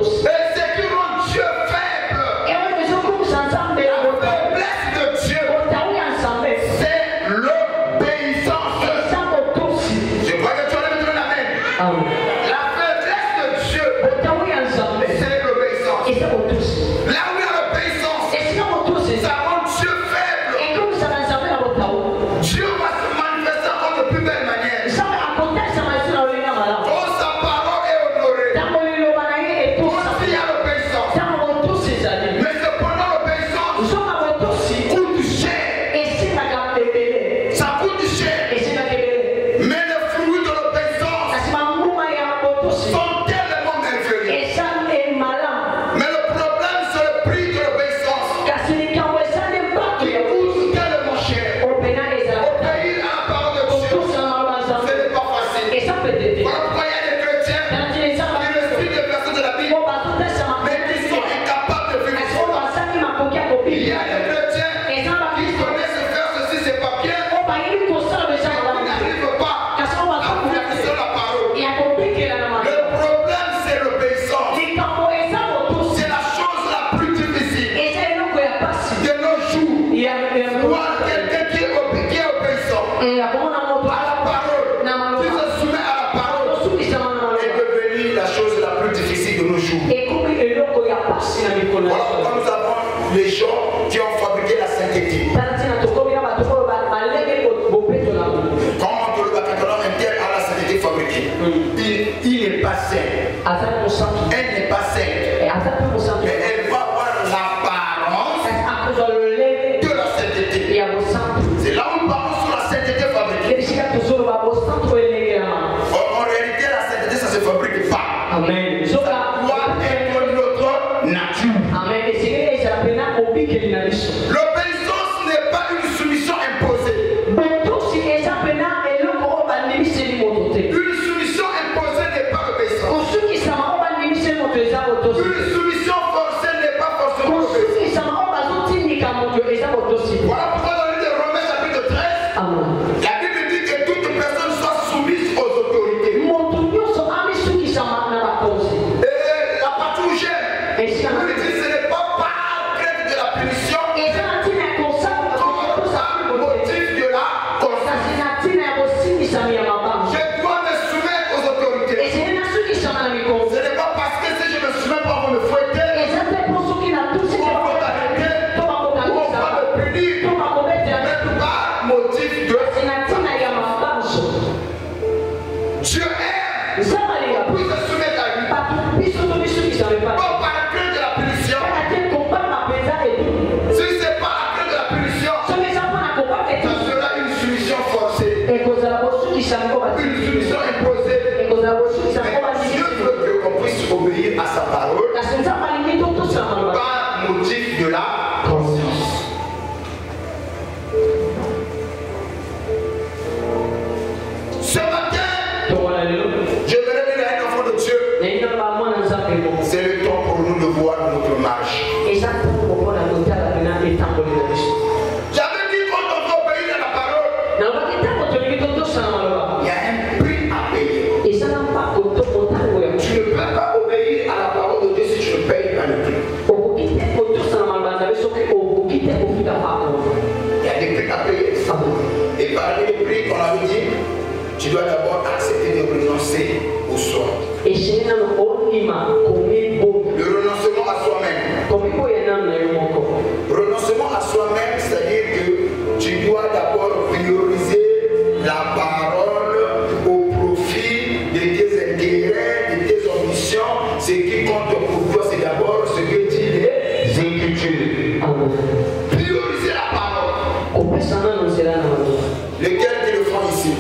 ce qui rend Dieu faible, la faiblesse de Dieu, c'est l'obéissance. Je crois que tu en as besoin d'amen. La faiblesse de Dieu, c'est l'obéissance. Là où il y a l'obéissance, ça rend Dieu faible. Dieu va se manifester encore de plus belle manière. Oh, sa parole est honorée. Oh, s'il y a l'obéissance. Mais cependant, l'obéissance coûte cher. Ça coûte cher. Mais les fruits de l'obéissance sont tellement merveilleux. Mais le problème, c'est le prix de l'obéissance. Il coûte tellement cher. Obéir à la parole de Dieu, ce n'est pas facile. Voilà pourquoi il y a des chrétiens qui respectent des personnes de la Bible, mais qui sont incapables de vivre cela. Il y a des chrétiens qui connaissent faire ceci, c'est pas bien, mais qui n'arrivent pas à vivre sur la parole. Le problème, c'est l'obéissance. C'est la chose la plus difficile de nos jours. Voir quelqu'un qui est obéissant à la parole, qui se soumet à la parole, est devenu la chose la plus difficile de nos jours. Voilà pourquoi nous avons les gens qui ont fabriqué la sainteté. Comment on le bâtiment interne à la sainteté fabriquée? Il n'est pas saint. Elle n'est pas sainte. Mais elle va avoir l'apparence de la sainteté. C'est là où nous parlons sur la sainteté fabriquée. En réalité, la sainteté, ça ne se fabrique pas. Ça doit être notre nature. L'obéissance n'est pas une soumission imposée. Une soumission imposée n'est pas obéissance. Une soumission forcée n'est pas forcément obéissance. Voilà pourquoi dans le livre de Romains chapitre 13, la Bible dit que toute personne soit soumise aux autorités. Et la partie où j'aime, il dit ce n'est pas par crainte de la punition, comme par motif de la conscience. Je dois me soumettre aux autorités. Ce n'est pas parce que si je me soumets pas, on va me fouetter, on va m'arrêter, on va me punir, mais par motif de Dieu aime, puis se soumettre à lui. Pas par crainte de la punition. Si c'est pas à crainte de la punition, ça sera une soumission forcée, une soumission imposée. Mais Dieu veut qu'on puisse obéir à sa parole par motif de la conscience. Ce matin, je vais dire à un enfant de Dieu, c'est le temps pour nous de voir notre marche. J'avais dit quand on veut obéir à la parole, il y a un prix à payer. Tu ne peux pas obéir à la parole de Dieu si tu ne payes pas le prix. Il y a des prix à payer. Et parmi les prix qu'on avait dit, tu dois d'abord accepter de renoncer au soi. Le renoncement à soi-même. Renoncement à soi-même, c'est-à-dire que tu dois d'abord prioriser la parole au profit de tes intérêts, de tes ambitions. Ce qui compte pour toi, c'est d'abord ce que dit les Écritures. Prioriser la parole. Lesquels qui le font ici?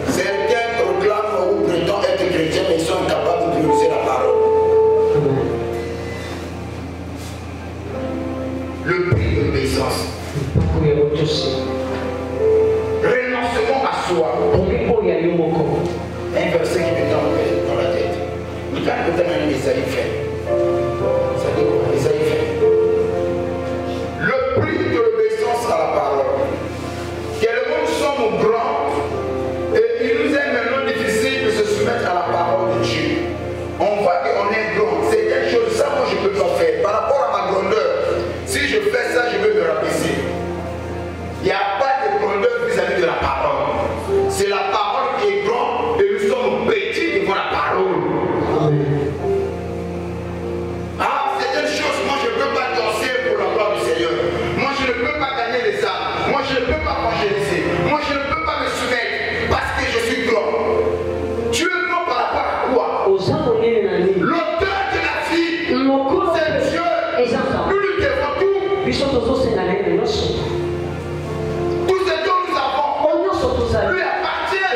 Certains proclament ou prétendent être chrétiens, mais ils sont incapables de prioriser la parole. Le prix de l'obéissance. Renoncement à soi. Un verset qui me tombe dans la tête. Il va peut-être un Isaïe fait. Ça dit quoi? Isaïe fait. Le prix de l'obéissance à la parole. Que le monde sommes grands et il nous est maintenant difficile de se soumettre à la parole de Dieu. On voit qu'on qu'on est grand. C'est quelque chose, ça moi je peux pas faire. Par rapport à ma grandeur, si je fais ça, je vais me rabaisser. Il n'y a pas de grandeur vis-à-vis de la parole. C'est la parole qui est grande et nous sommes petits devant la parole. Ah, c'est une chose, moi je ne peux pas danser pour la gloire du Seigneur. Moi je ne peux pas gagner les âmes. Moi je ne peux pas évangéliser. Moi je ne peux pas me soumettre parce que je suis grand. Tu es grand par rapport à quoi? L'auteur de la vie, c'est Dieu. Nous lui devons tout. Tout ce dont nous avons lui appartient.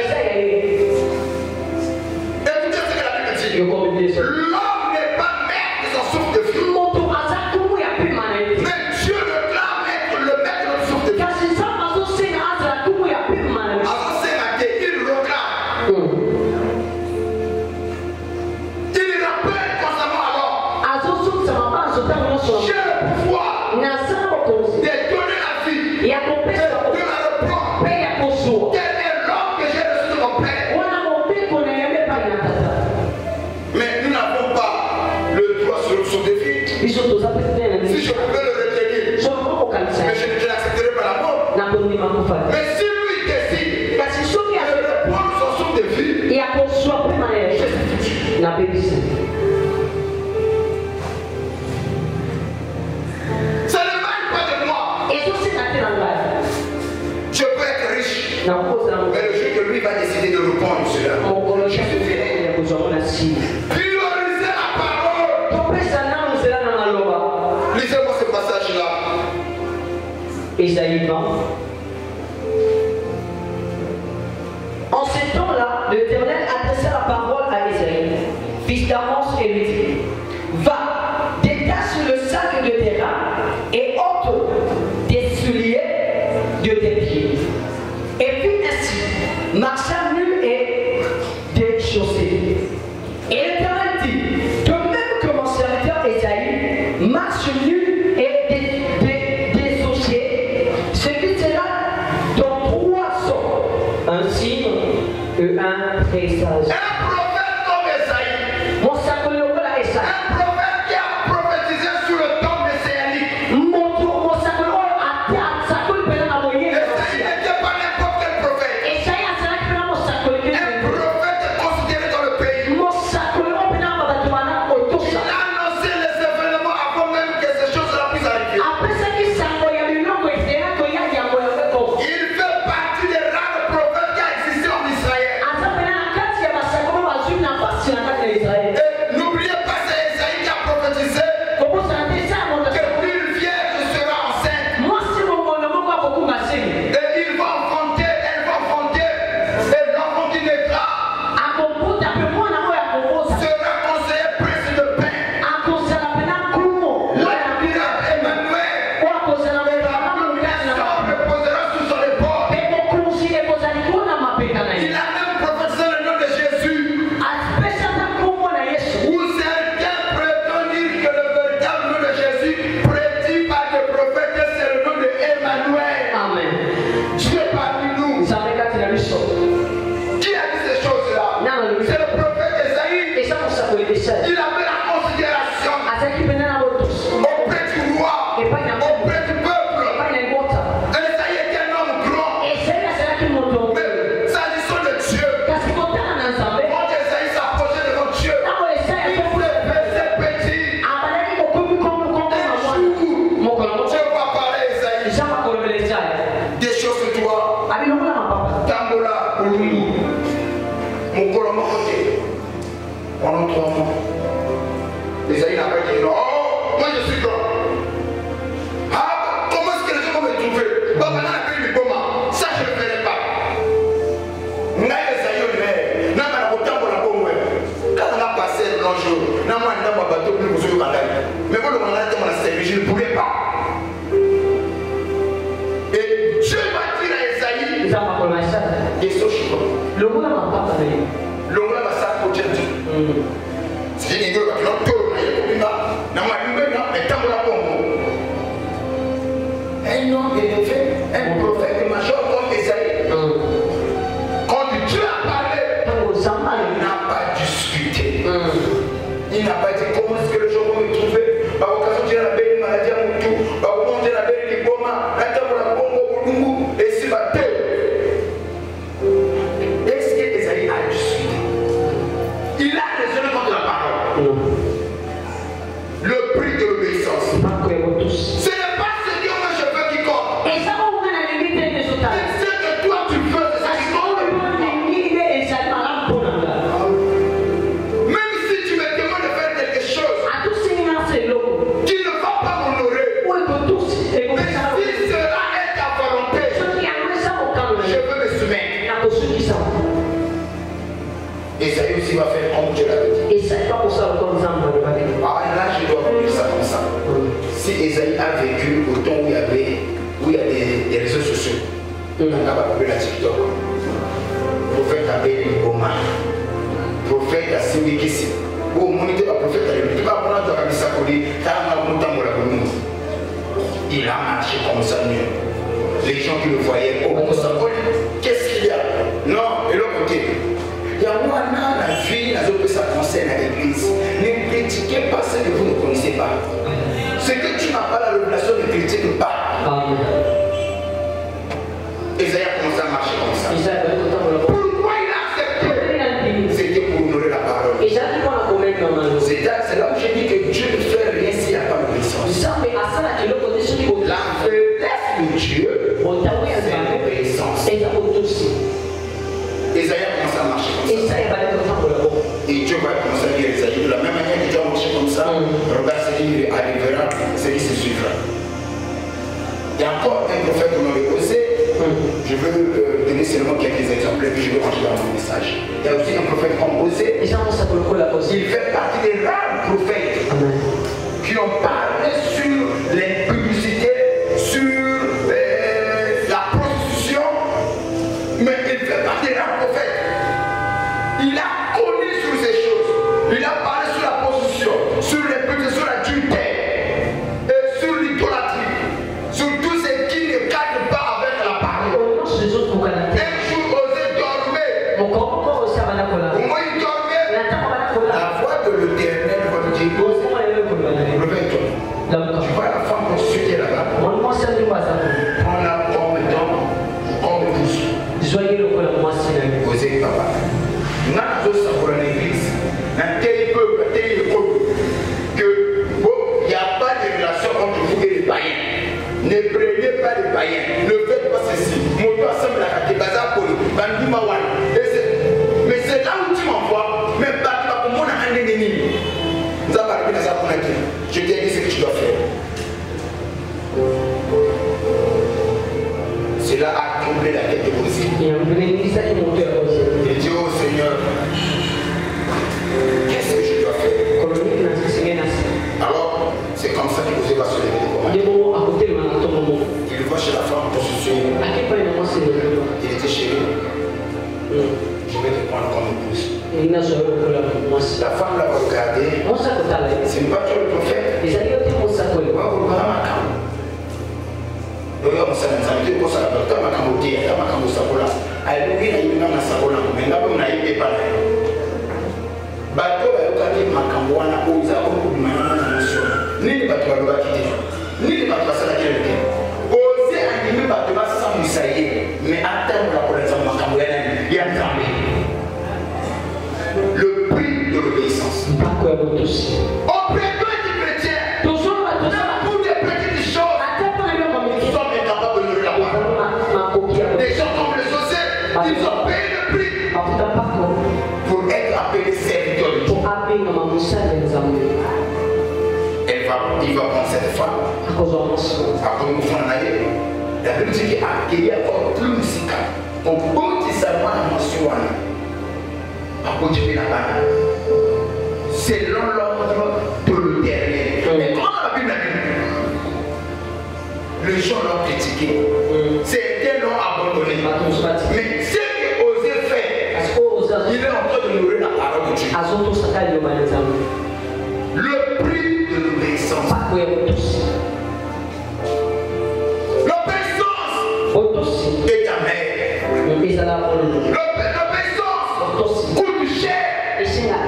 Écoutez ce que la Bible dit. L'homme n'est pas maître de son souffle de vie. Mais Dieu le clame être le maître de son souffle de vie. Avant c'est marqué, il reclame. Il rappelle constamment alors. J'ai le pouvoir de donner la vie, de la reprendre. Quel est l'homme que j'ai reçu de mon Père? Mais nous n'avons pas le droit sur le souffle de vie. Si je pouvais le retenir, mais je ne l'accepterai pas la mort. Mais si lui décide de reprendre son souffle de vie, ça ne manque pas de moi. Je peux être riche, mais le jour que lui va décider de reprendre cela, je suffirai. Prioriser la parole. Lisez-moi ce passage-là. Ésaïe 20. En ces temps-là, l'Éternel adressa la parole à Ésaïe, fils d'Amos, et lui dit: Va, détache le sac de tes reins et ôte des souliers de tes pieds. Et puis ainsi, marcha nu et déchaussé. Et l'Éternel dit: de même que mon serviteur Ésaïe marche nu et déchaussé, celui-là dont trois sont un signe et un présage. Un prophète comme Ésaïe. Mon sacre le voilà Ésaïe. Un prophète qui a prophétisé sur le temple messianique. Ésaïe n'était pas n'importe quel prophète. Un prophète considéré dans le pays. Il a annoncé les événements avant même que ces choses-là puissent arriver. Il fait partie des rares prophètes qui a existé en Israël. Et n'oubliez pas, c'est Ésaïe qui a prophétisé que l'une vierge sera enceinte. Et il va enfanter, elle va enfanter. Et l'enfant qui naîtra sera conseiller prince de paix. L'appellera Emmanuel. La reposera sous son épaule. Il a même prophétisé le nom de Jésus. Où certains prétendent dire que le véritable nom de Jésus, prédit par le prophète, c'est le nom de Emmanuel. Amen. Dieu parmi nous. Qui a dit ces choses-là? C'est le prophète Ésaïe. Il avait la considération auprès du roi, auprès du peuple. Ésaïe était un homme grand. Mais s'agissant de Dieu, quand Ésaïe s'approchait devant Dieu, il voulait baisser petit. Dieu va parler à Ésaïe. Déchausse-toi. Tambola, Olumbu. Mon colombo côté. Pendant 3 mois. Ésaïe n'a pas dit non. Oh, moi je suis grand. Ah, comment est-ce que les gens vont me trouver? Papa n'a pas eu du comment. Ça je ne le ferai pas. N'a Ésaïe au nez. N'a pas la tambola pour moi. Quand on a passé le long jour, n'a pas un bateau plus besoin de mandal. Mais quand le mandal était mon service, je ne pouvais pas. Et Dieu va dire à Ésaïe, et ce chico. L'ongola va ça pour Dieu. C'est une idée que l'on tourne, n'a pas eu mais tant la bombe. Un homme élevé, un prophète major comme Ésaïe. Quand Dieu a parlé, il n'a pas discuté. Il n'a pas va dire comment est-ce que les gens vont me trouver. Bah, occasion de la belle maladie à mon tour. Bah, au moment de la belle liboma, la table la bombe, et si va terre. Est-ce que Esaïe a dû suivre? Il a raisonné contre la parole. Le prix de l'obéissance. Ce n'est pas ce Dieu que je veux qui compte. Mais ce que toi tu veux, c'est ça qui compte. Même si tu me demandes de faire quelque chose qui ne va pas m'honorer, mais si cela est ta volonté, je veux me soumettre. Esaïe aussi va faire comme Dieu l'avait dit. Ah, là, je dois dire ça comme ça. Si Esaïe a vécu au temps où il y a des réseaux sociaux, on a appelé la TikTok, prophète appelé Oma, prophète à Siwikisi, ou au moniteur à prophète à l'église, tu vas prendre la camisa pour dire, il a marché comme ça mieux. Les gens qui le voyaient, oh, qu'est-ce qu'il y a? Non, et l'autre côté. Il y a moi, la vie, ça concerne à l'église. Ne critiquez pas ce que vous ne connaissez pas. Ce que tu n'as pas la révélation, ne critique pas. Esaïe a commencé à marcher comme ça. Pourquoi il a accepté? C'était pour honorer la parole. C'est là où j'ai dit que Dieu ne fait rien s'il n'y a pas d'obéissance. La faiblesse de Dieu, c'est l'obéissance. Esaïe a commencé à marcher comme ça. Et Dieu va commencer à dire Esaïe, de la même manière que Dieu a marché comme ça, regarde ce qui arrivera, ce qui se suivra. Il y a encore un prophète qu'on avait posé. Je veux donner seulement quelques exemples et puis je vais rentrer dans mon message. Il y a aussi un prophète qu'on posé. Il fait partie des rares prophètes qui ont parlé sur les publicités, sur la prostitution, mais il fait partie des rares prophètes. Il a connu sur ces choses. Il a parlé sur la prostitution, sur les petites, sur l'adultère, et sur l'idolâtrie, sur tout ce qui ne cadre pas avec la parole. Un jour, osez dormir. Au moins, il dormait. La voix de l'Éternel va me dire, réveille-toi. Tu vois la femme prostituée là-bas. Prends-la comme épouse. Osez, papa. Nous avons l'église, un tel peuple, un tel peuple, qu'il n'y a pas de relation entre vous et les païens. Ne prenez pas les païens, ne faites pas ceci. Mon doigt semble la Katebaza Poli, Bandimawan. Mais c'est là où tu m'envoies, mais pas pour mon ennemi. Nous avons parlé de ça pour l'inquiéter. Je t'ai dit ce que tu dois faire. Cela a troublé la tête de vos îles. Et Dieu, oh Seigneur, qu'est-ce que je dois faire? Alors, c'est comme ça que vous va se lever. Il va chez la femme prostituée. Il était chez lui. Je vais te prendre comme épouse. La femme l'a regardé. C'est pas toi le prophète. Le prix de l'obéissance. Auprès de chrétiens, pour des petites choses, nous sommes incapables de la parole. Des gens comme les Joseph, ils ont payé le prix pour être appelés serviteurs de Dieu. Il va prendre cette femme. Après, nous faisons la Bible dit qu'il y a encore plus musical. Pour beaucoup savoir la mention, selon l'ordre de l'Éternel. Mais comment la Bible a dit? Les gens l'ont critiqué. Certains l'ont abandonné. Mais ce qu'il osait faire, il est en train de nourrir la parole de Dieu. Le prix de l'obéissance. L'obéissance est ta mère. L'obéissance coûte cher.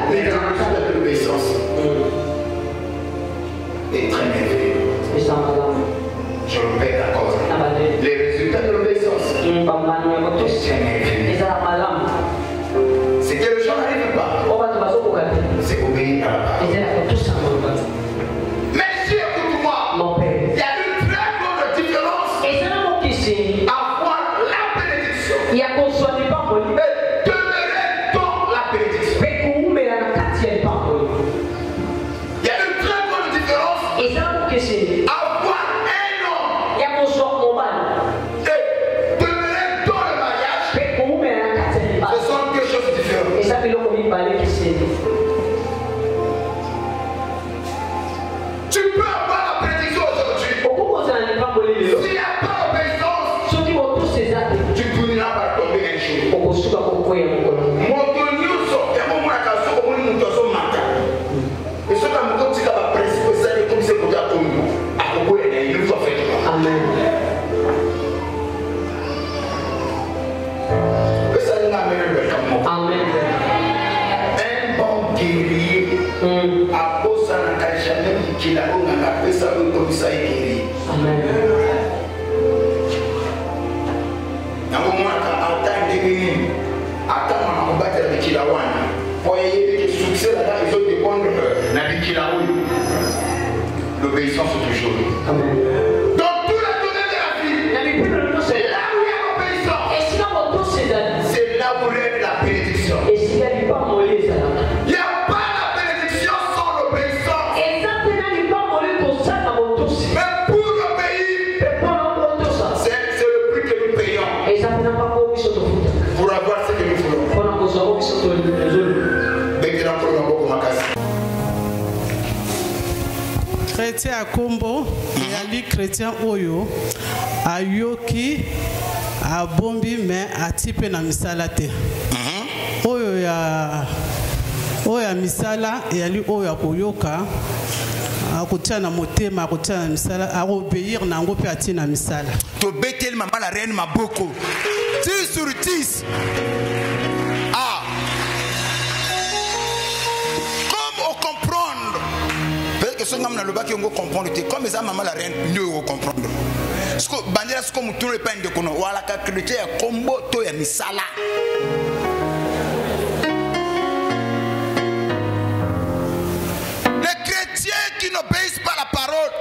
Mais dans le de l'obéissance, est très merveilleux. Je le paie d'accord. Les résultats de l'obéissance est très merveilleux. C'est que les gens n'arrivent pas. C'est obéir à la parole. Mais si, écoute-moi, il y a une très grande différence avoir la bénédiction et demeurer dans la bénédiction. Il y a une très grande différence avoir un homme et demeurer dans le mariage. Ce sont deux choses différentes. Tu peux avoir la bénédiction aujourd'hui. S'il n'y a pas d'obéissance, tu finiras par tomber un jour. Amen. Un bon guerrier a beau ça n'a jamais dit qu'il a appelé ça comme ça est guéri. Amen. L'obéissance toujours. Amen. Dans tous les domaines de la vie, c'est là où il y a l'obéissance. C'est là où règne la bénédiction. Il n'y a pas la bénédiction sans l'obéissance. Mais pour obéir, c'est le prix que nous payons pour avoir ce que nous voulons. Chrétien à Kombo, il y a chrétien Oyo, à Yoki, à Bombi, mais à Tipe na Misalate. Oyo ya Misala, et à lui Oyo à Koyoka, à Kotia na Motema, à Kotia na Misala, à obéir na Ngope à Tina Misala. To betel maman la reine Maboko. 10 sur 10. Ah. Comme on comprendre. Peut-être que ce que le bas qui on comprendre, comme ça maman la reine, nous comprendre. Ce que bandera ce comme tout le pain de kono, wala ka chrétien combo to ya misala. Les chrétiens qui n'obéissent pas à la parole,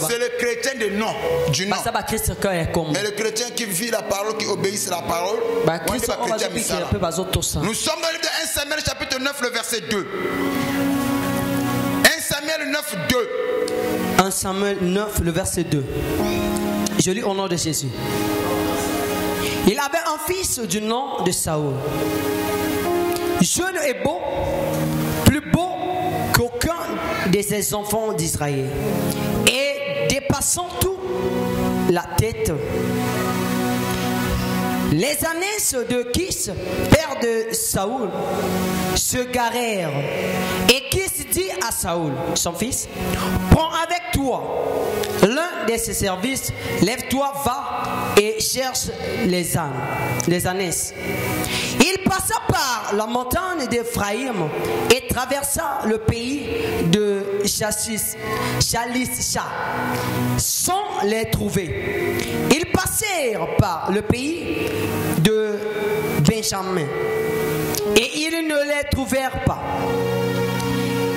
c'est le chrétien de nom, du nom. Mais le chrétien qui vit la parole, qui obéit à la parole, nous sommes dans le livre de 1 Samuel chapitre 9, le verset 2. 1 Samuel 9, 2. 1 Samuel 9, le verset 2. Je lis au nom de Jésus. Il avait un fils du nom de Saoul. Jeune et beau, plus beau qu'aucun de ses enfants d'Israël, et dépassant tout la tête. Les années de Kis, père de Saoul, se garèrent, et Kis dit à Saoul, son fils, prends avec toi l'un de ses services, lève-toi, va et cherche les ânes, les ânesses. Il passa par la montagne d'Éphraïm et traversa le pays de Shalisha sans les trouver. Ils passèrent par le pays de Benjamin et ils ne les trouvèrent pas.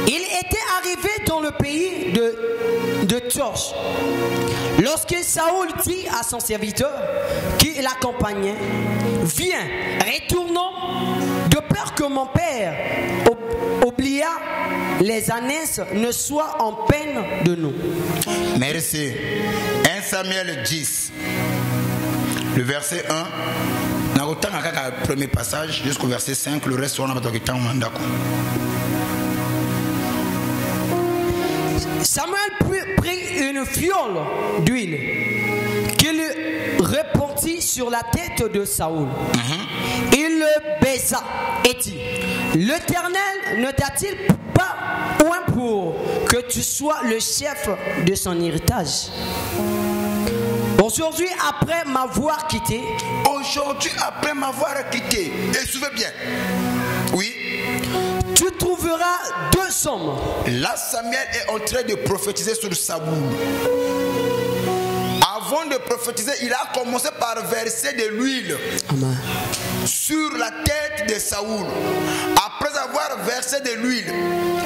Il était arrivé dans le pays de Torche. Lorsque Saoul dit à son serviteur qui l'accompagnait, viens, retournons, de peur que mon père oublia les ânesses ne soient en peine de nous. Merci. 1 Samuel 10, le verset 1. Nous avons le premier passage jusqu'au verset 5, le reste on a besoin de temps. Samuel prit une fiole d'huile qu'il répandit sur la tête de Saoul. Il le baisa et dit, l'Éternel ne t'a-t-il pas oint pour que tu sois le chef de son héritage? Aujourd'hui, après m'avoir quitté, et souvenez bien, oui, tu trouveras 2 hommes. Là, Samuel est en train de prophétiser sur Saoul. Avant de prophétiser, il a commencé par verser de l'huile sur la tête de Saoul. Après avoir versé de l'huile,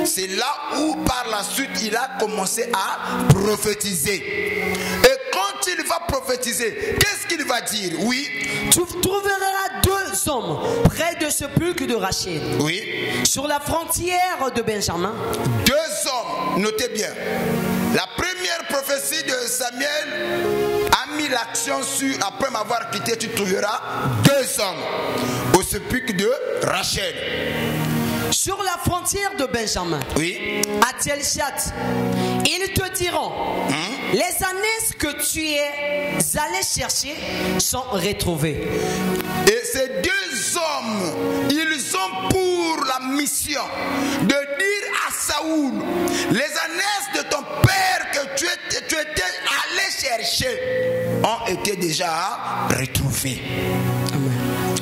c'est là où par la suite il a commencé à prophétiser. Et quand il va prophétiser, qu'est-ce qu'il va dire? Oui. Tu trouveras 2 hommes près de ce sépulcre de Rachel. Oui. Sur la frontière de Benjamin. 2 hommes, notez bien. La première prophétie de Samuel a mis l'action sur, après m'avoir quitté, tu trouveras 2 hommes au sépulcre de Rachel. Sur la frontière de Benjamin, oui, à Telshat, ils te diront, les ânesses que tu es allé chercher sont retrouvées. Et ces 2 hommes, ils ont pour la mission de dire à Saoul, les ânesses de ton père que tu étais allé chercher ont été déjà retrouvées.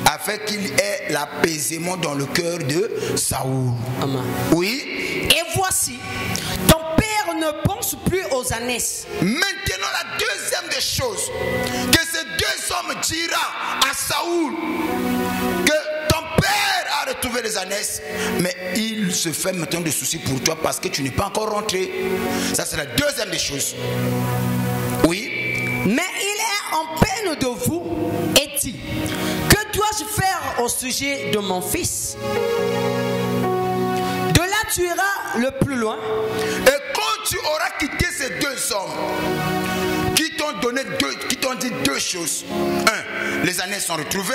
Afin qu'il ait l'apaisement dans le cœur de Saoul. Amen. Oui. Et voici, ton père ne pense plus aux ânesses. Maintenant, la deuxième des choses, que ces 2 hommes dira à Saoul que ton père a retrouvé les ânesses, mais il se fait maintenant des soucis pour toi parce que tu n'es pas encore rentré. Ça, c'est la deuxième des choses. Oui. Mais il est en peine de vous et dit, que dois-je faire au sujet de mon fils? De là tu iras le plus loin. Et quand tu auras quitté ces 2 hommes qui t'ont dit 2 choses. 1, les ânesses sont retrouvées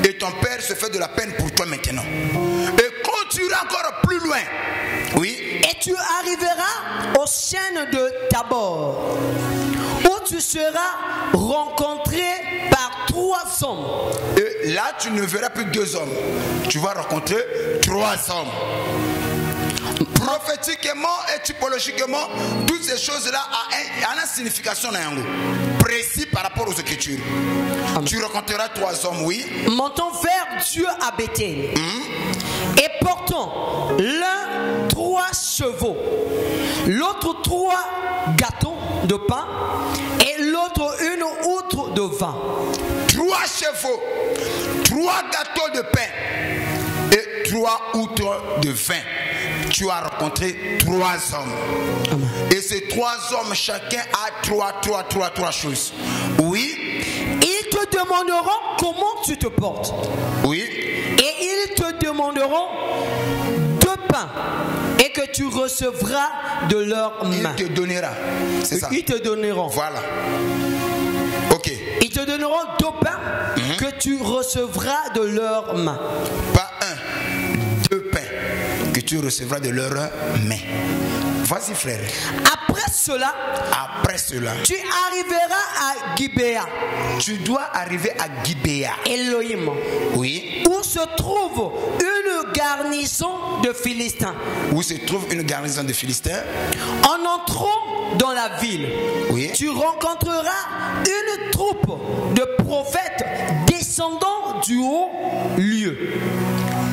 et ton père se fait de la peine pour toi maintenant. Et quand tu iras encore plus loin, oui, et tu arriveras aux chaînes de Tabor, où tu seras rencontré par 3 hommes. Et là, tu ne verras plus 2 hommes. Tu vas rencontrer 3 hommes. Prophétiquement et typologiquement, toutes ces choses-là ont une signification précise par rapport aux Écritures. Amen. Tu rencontreras 3 hommes, oui. Montons vers Dieu à Bethel. Et portons l'un 3 chevaux, l'autre 3 gâteaux de pain et l'autre une outre de vin. 3 chevaux, 3 gâteaux de pain et 3 outres de vin. Tu as rencontré 3 hommes. Amen. Et ces 3 hommes, chacun a 3 choses. Oui. Ils te demanderont comment tu te portes. Oui. Et ils te demanderont 2 pains et que tu recevras de leurs mains. Il te donnera. C'est ça. Ils te donneront. Voilà. Ok. Ils te donneront 2 pains que tu recevras de leurs mains. Pas 1, 2 pains que tu recevras de leurs mains. Vas-y frère. Après cela, tu arriveras à Gibéa. Tu dois arriver à Gibéa. Elohim. Oui. Où se trouve une garnison de Philistins. Où se trouve une garnison de Philistins. En entrant dans la ville, oui, tu rencontreras une troupe de prophètes descendant du haut lieu,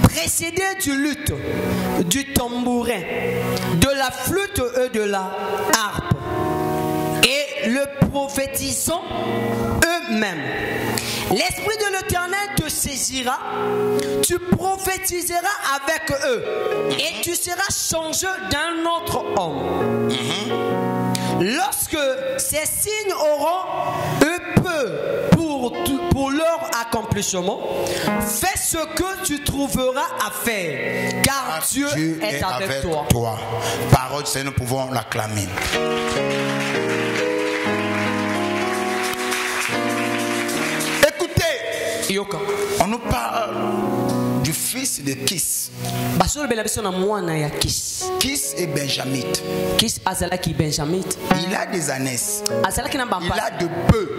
précédés du luth, du tambourin, de la flûte et de la harpe, et le prophétisant eux-mêmes. L'Esprit de l'Éternel te saisira, tu prophétiseras avec eux, et tu seras changé d'un autre homme. Lorsque ces signes auront eu peu pour leur accomplissement, fais ce que tu trouveras à faire, car Dieu est avec toi. Parole, c'est nous pouvons l'acclamer. Écoutez, Yoka. On nous parle du fils de Kis. Kis est benjamite. Kis azalaki benjamite. Il a des ânesses. Il a de bœufs,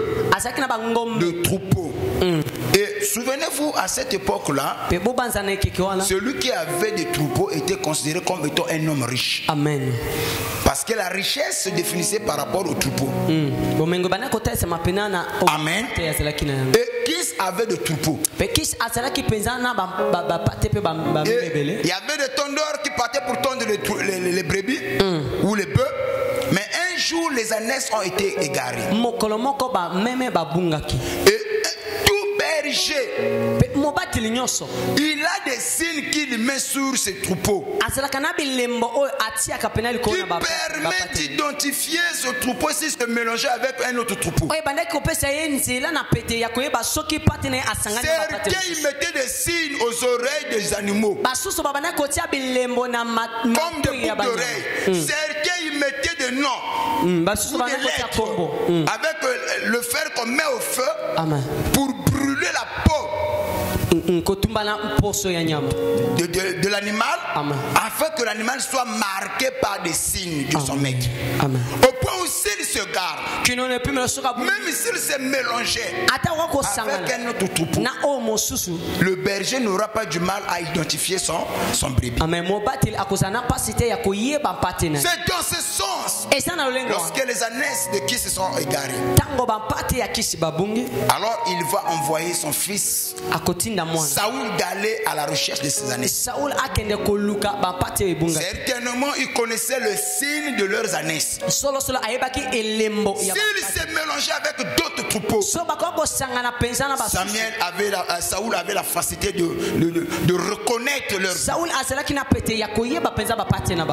de troupeaux. Et souvenez-vous, à cette époque-là, celui qui avait des troupeaux était considéré comme étant un homme riche. Amen. Parce que la richesse se définissait par rapport aux troupeaux. Amen. Et Kis avait des troupeaux. Il y avait des tondeurs qui partaient pour tondre les brebis ou les bœufs. Mais un jour, les ânesses ont été égarés. Et tout berger, il a des signes qu'il met sur ses troupeaux, qui permettent d'identifier ce troupeau s'il se mélangeait avec un autre troupeau. Certains, ils mettaient des signes aux oreilles des animaux, comme des boucles d'oreilles. Certains, ils mettaient des noms ou des lettres avec le fer qu'on met au feu pour brûler la peau de l'animal, afin que l'animal soit marqué par des signes de son maître. Au point où s'il se garde, même s'il se mélangeait avec un autre troupeau, le berger n'aura pas du mal à identifier son brebis. C'est dans ce sens, lorsque les ânesses de qui se sont égarés, alors il va envoyer son fils Saoul d'aller à la recherche de ces ânesses. Certainement, ils connaissaient le signe de leurs ânesses. S'ils se mélangeaient avec d'autres troupeaux, Saoul avait la facilité de reconnaître leurs.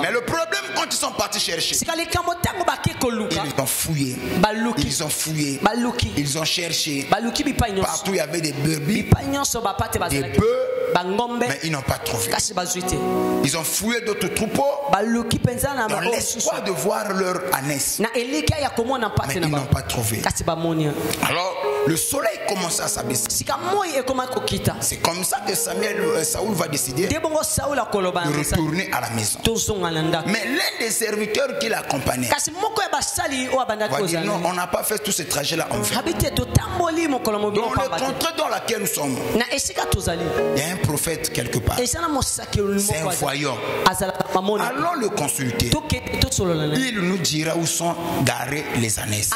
Mais le problème, quand ils sont partis chercher, ils ont fouillé. Ils ont cherché. Partout il y avait des brebis, des bœufs, mais ils n'ont pas trouvé. Ils ont fouillé d'autres troupeaux dans l'espoir de voir leur ânesse, mais ils n'ont pas trouvé. Alors le soleil commence à s'abaisser. C'est comme ça que Saoul va décider de retourner à la maison. Mais l'un des serviteurs qui l'accompagnait va dire non, on n'a pas fait tout ce trajet là en vain. Dans le contrée dans laquelle nous sommes, il y a un prophète quelque part. C'est un voyant. Allons le consulter. Il nous dira où sont garés les ânesses.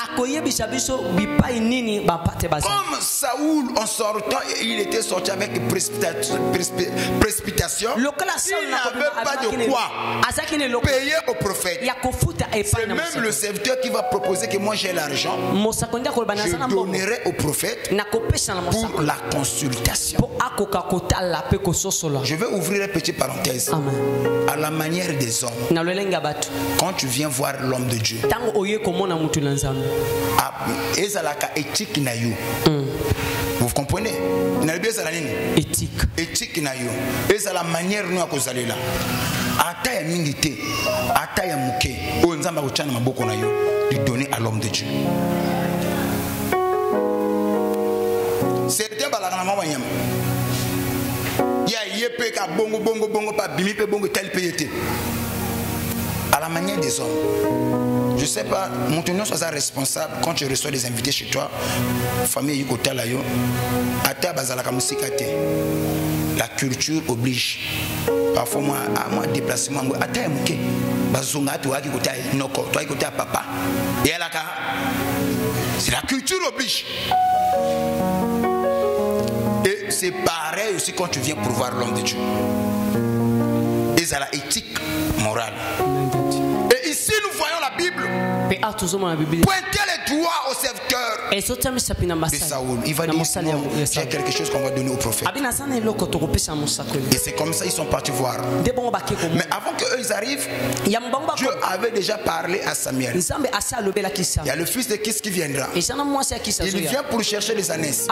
Comme Saoul en sortant, il était sorti avec précipitation, il n'avait pas de quoi payer au prophète. C'est même le serviteur qui va proposer que moi j'ai l'argent, je donnerai au prophète pour la consultation. Je vais ouvrir une petite parenthèse. À la manière des hommes, quand tu viens voir l'homme de Dieu, vous comprenez? Éthique. Éthique. Et c'est la manière nous à cause de là. Ata mingité, ata ya muke, o nzamba uchana maboko na yo, de donner à l'homme de Dieu. C'était balagana mama yam. Ya yepe ka bongo pa bimi pe bongo tel payete. À la manière des hommes. Je sais pas, mon tenant soit responsable quand tu reçois des invités chez toi, famille Yukota Layo, ata bazalaka musikate. La culture oblige. Parfois moi déplacement ata muke. Bazonga to aki kota noko, to aki kota papa. Et alaka. C'est la culture oblige. Et c'est pareil aussi quand tu viens pour voir l'homme de Dieu. Et ça la éthique morale. Et ici nous voyons la Bible. Pointez les doigts au serviteur de Saoul. Il va dire non, j'ai quelque chose qu'on va donner au prophète. Et c'est comme ça ils sont partis voir. Mais avant qu'eux ils arrivent, Dieu avait déjà parlé à Samuel. Il y a le fils de Kis qui viendra. Il vient pour chercher les ânesses.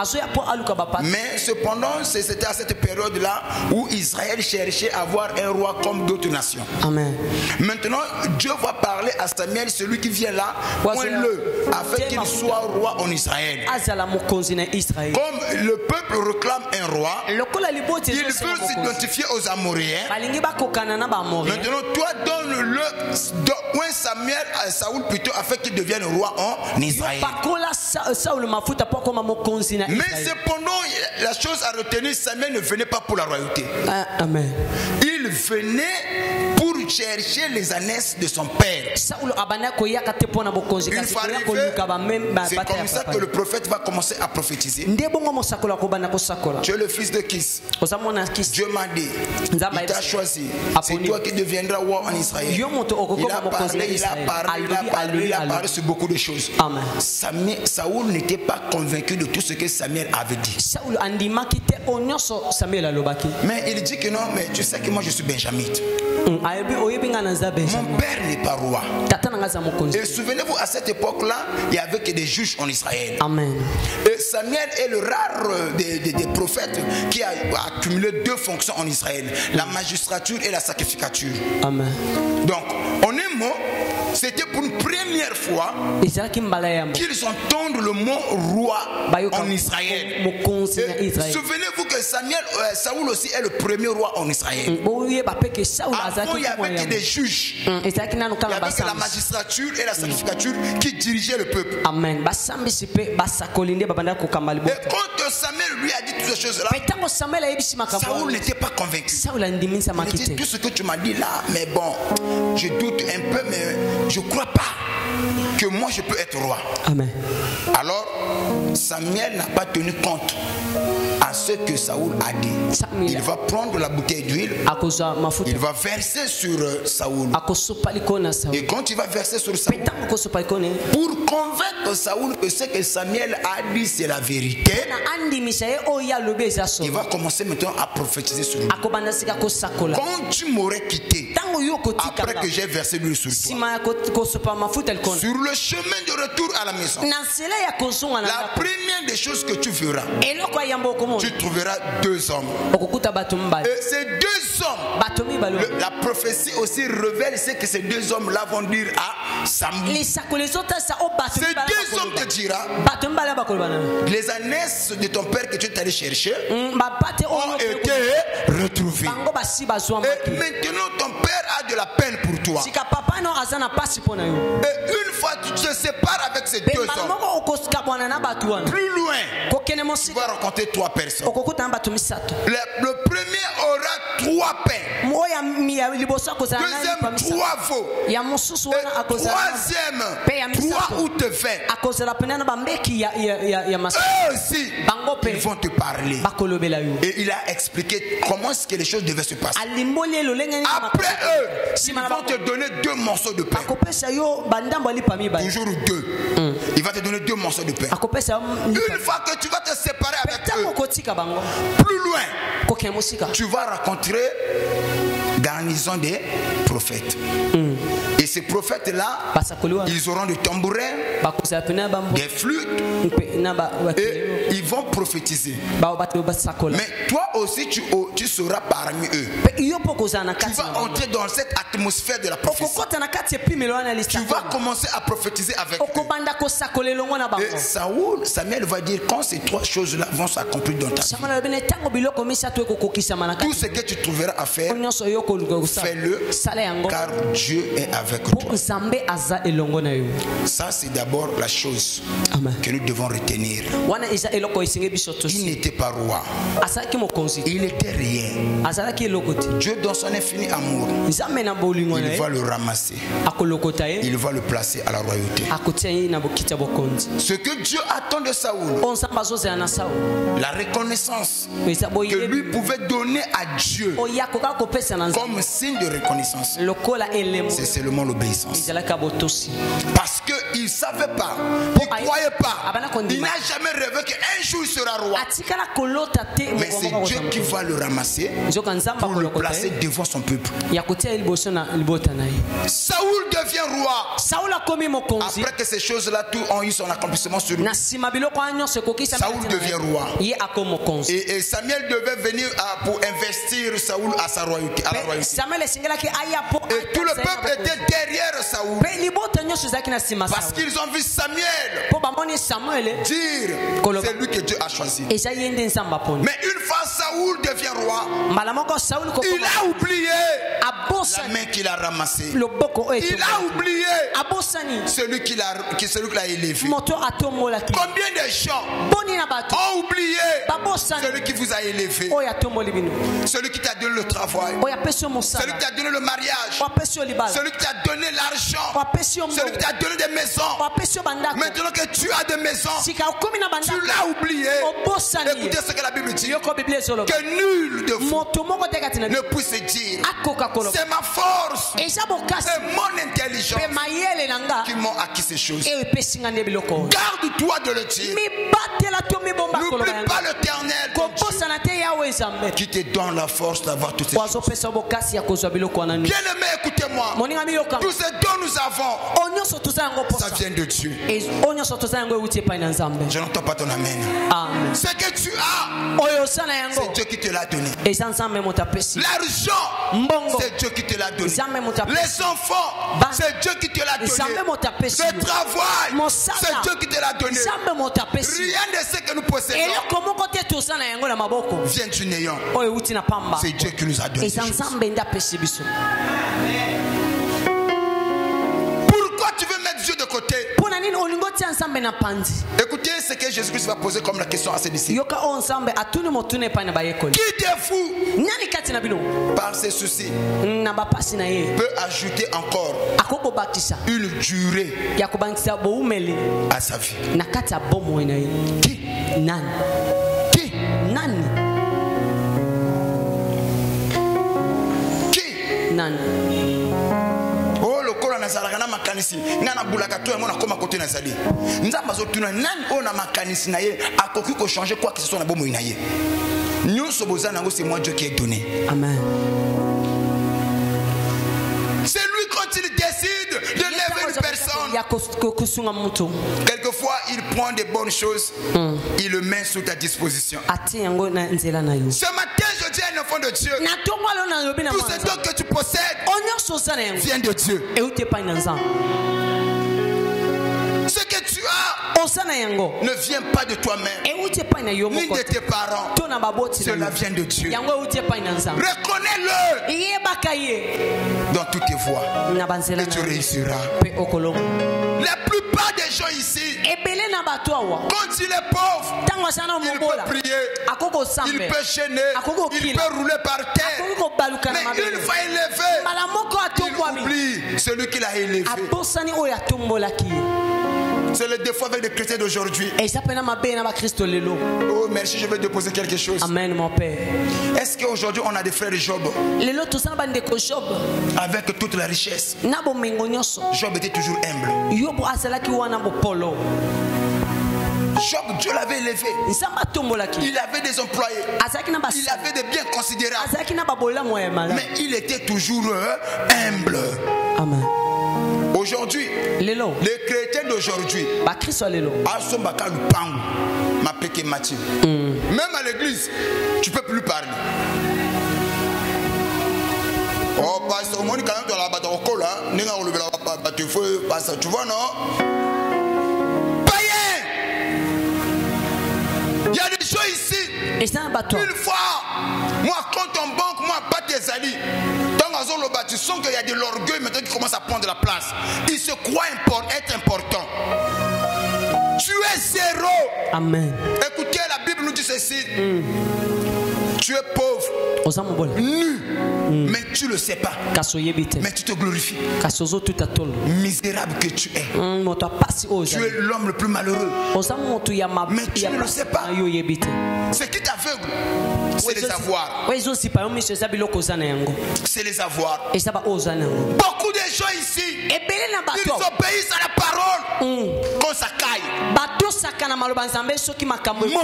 Mais cependant c'était à cette période là où Israël cherchait à avoir un roi comme d'autres nations. Amen. Maintenant Dieu va parler à Samuel, celui qui vient là, point-le, afin qu'il soit roi en Israël. Comme le peuple réclame un roi, il veut s'identifier aux Amoréens. Maintenant, toi donne-le un Saoul plutôt afin qu'il devienne roi en Israël. Mais cependant, la chose à retenir, Samuel ne venait pas pour la royauté. Amen. Il venait pour chercher les ânesses de son père. Une fois arrivé, c'est comme ça que le prophète va commencer à prophétiser. Tu es le fils de Kis. Dieu m'a dit, il t'a choisi. C'est toi qui deviendras roi en Israël. Il a parlé sur beaucoup de choses. Saoul n'était pas convaincu de tout ce que Samuel avait dit. Mais il dit que non, mais tu sais que moi je suis benjamite. Mon père n'est pas roi. Et souvenez-vous, à cette époque-là, il n'y avait que des juges en Israël. Amen. Et Samuel est le rare des prophètes qui a accumulé deux fonctions en Israël, la magistrature et la sacrificature. Amen. Donc, en un mot, c'était pour une première fois qu'ils entendent le mot roi en Israël. Souvenez-vous que Saoul aussi est le premier roi en Israël. Avant, il n'y avait que des juges. Il n'y avait que la magistrature et la sacrificature qui dirigeaient le peuple. Amen. Et quand Samuel lui a dit toutes ces choses-là, Saoul n'était pas convaincu. Il dit tout ce que tu m'as dit là, mais bon, je doute un peu, mais je ne crois pas que moi je peux être roi. Amen. Alors, Samuel n'a pas tenu compte à ce que Saoul a dit. Il va prendre la bouteille d'huile, il va verser sur Saoul. Et quand il va verser sur Saoul, pour convaincre Saoul que ce que Samuel a dit c'est la vérité, il va commencer maintenant à prophétiser sur lui. Quand tu m'aurais quitté après que j'ai versé l'huile sur toi, sur le chemin de retour à la maison, la première des choses que tu feras, tu trouveras deux hommes. Et ces deux hommes, la prophétie aussi révèle ce que ces deux hommes-là vont dire à Samuel. Ces deux hommes te diront, les ânesses de ton père que tu es allé chercher ont été retrouvées. Et maintenant ton père a de la peine pour toi. Et une fois que tu te sépares avec ces deux hommes, plus loin, tu vas rencontrer trois personnes. Le premier aura trois pains. Deuxième, trois veaux. Troisième, trois ou de vin. Eux aussi, ils vont te parler. Et il a expliqué comment est-ce que les choses devaient se passer. Après eux, ils vont te donner deux morceaux de pain. Toujours deux. Il va te donner deux morceaux de pain. Une fois que tu vas te séparer avec eux, plus loin, tu vas rencontrer garnison des prophètes. Et ces prophètes-là, ils auront des tambourins, des flûtes, et ils vont prophétiser. Mais toi aussi, tu seras parmi eux. Tu vas entrer dans cette atmosphère de la prophétie. Tu vas commencer à prophétiser avec eux. Et Samuel va dire, quand ces trois choses-là vont s'accomplir dans ta vie, tout ce que tu trouveras à faire, fais-le, car Dieu est avec toi. Ça, c'est d'abord la chose que nous devons retenir. Il n'était pas roi. Il n'était rien. Dieu, dans son infini amour, il va le ramasser. Il va le placer à la royauté. Ce que Dieu attend de Saoul, la reconnaissance que lui pouvait donner à Dieu comme signe de reconnaissance, c'est seulement l'obéissance. Parce qu'il ne savait pas, il ne croyait pas, il n'a jamais rêvé qu'un jour il sera roi. Mais c'est Dieu qui va le ramasser pour le placer devant son peuple. Saoul devient roi. Après que ces choses-là tout ont eu son accomplissement sur lui, Saoul devient roi. Et Samuel devait venir pour investir Saoul à sa royauté. Et tout le peuple était derrière Saoul. Saoul. Parce qu'ils ont vu Samuel dire c'est lui que Dieu a choisi. Mais une fois Saoul devient roi, il a oublié la main qu'il a ramassée. Il a oublié celui qui l'a élevé. Combien de gens ont oublié celui qui vous a élevé, celui qui t'a donné le travail, celui qui t'a donné le mariage, celui qui t'a donné l'argent, celui qui t'a donné des maisons. Maintenant que tu as des maisons, tu l'as oublié. Écoutez ce que la Bible dit, que nul de vous ne puisse dire c'est ma force et mon intelligence qui m'ont acquis ces choses. Garde-toi de le dire. N'oublie pas l'Éternel qui te donne la force d'avoir toutes ces choses. Bien-aimé, écoutez-moi. Tout ce dont nous avons, ça vient de Dieu. Je n'entends pas ton amen. Ce que tu as, c'est Dieu qui te l'a donné. L'argent, c'est Dieu qui te l'a donné. Les enfants, c'est Dieu qui te l'a donné. Le travail, c'est Dieu qui te l'a donné. Rien de ce que nous possédons vient du néant. C'est Dieu qui nous a donné ces choses. Pourquoi tu veux mettre Dieu de côté? Écoutez ce que Jésus-Christ va poser comme la question à ses disciples. Qui de vous, par ses soucis, peut ajouter encore une durée à sa vie? Qui? Qui? Qui? Oh, le corps nazalaka na makanisi ngana bulaka to mona koma côté nazali nzamba zotuna nani ona makanisi na ye akoki ko changer quoi que ce soit na bomo na ye nyonso bozana ngo c'est moi Dieu qui est donné. Amen. C'est lui quand il décide de lever une personne. Quelquefois il prend des bonnes choses, il le met sous ta disposition. Ce matin je dis à un enfant de Dieu, tout ce que tu possèdes vient de Dieu. Ce que tu as ne vient pas de toi-même ni de tes parents. Cela vient de Dieu. Reconnais-le dans toutes tes voies et tu réussiras. La plupart des gens ici, quand il est pauvre, il peut prier, il peut chaîner, il peut rouler par terre. Mais une fois élevé, il oublie celui qui l'a élevé. C'est le défaut avec les chrétiens d'aujourd'hui. Oh merci, je vais te poser quelque chose. Amen, mon père. Est-ce qu'aujourd'hui on a des frères de Job? Avec toute la richesse, Job était toujours humble. Job, Dieu l'avait élevé. Il avait des employés. Il avait des biens considérables. Mais il était toujours humble. Amen. Aujourd'hui, les chrétiens d'aujourd'hui, même à l'église, tu ne peux plus parler. Oh, pasteur, tu vois, non? Païen! Il y a des gens ici. Une fois, moi, quand on banque, moi, pas tes alliés. Tu sens qu'il y a de l'orgueil maintenant qui commence à prendre la place. Il se croit être important. Tu es zéro. Amen. Écoutez, la Bible nous dit ceci. Tu es pauvre, nu, mais tu ne le sais pas. Mais tu te glorifies. Misérable que tu es. Tu es l'homme le plus malheureux. Mais tu ne le sais pas. Ce qui t'aveugle, c'est les avoirs. C'est les avoirs. Beaucoup de gens ici, ils obéissent à la parole. Quand ça caille. Mon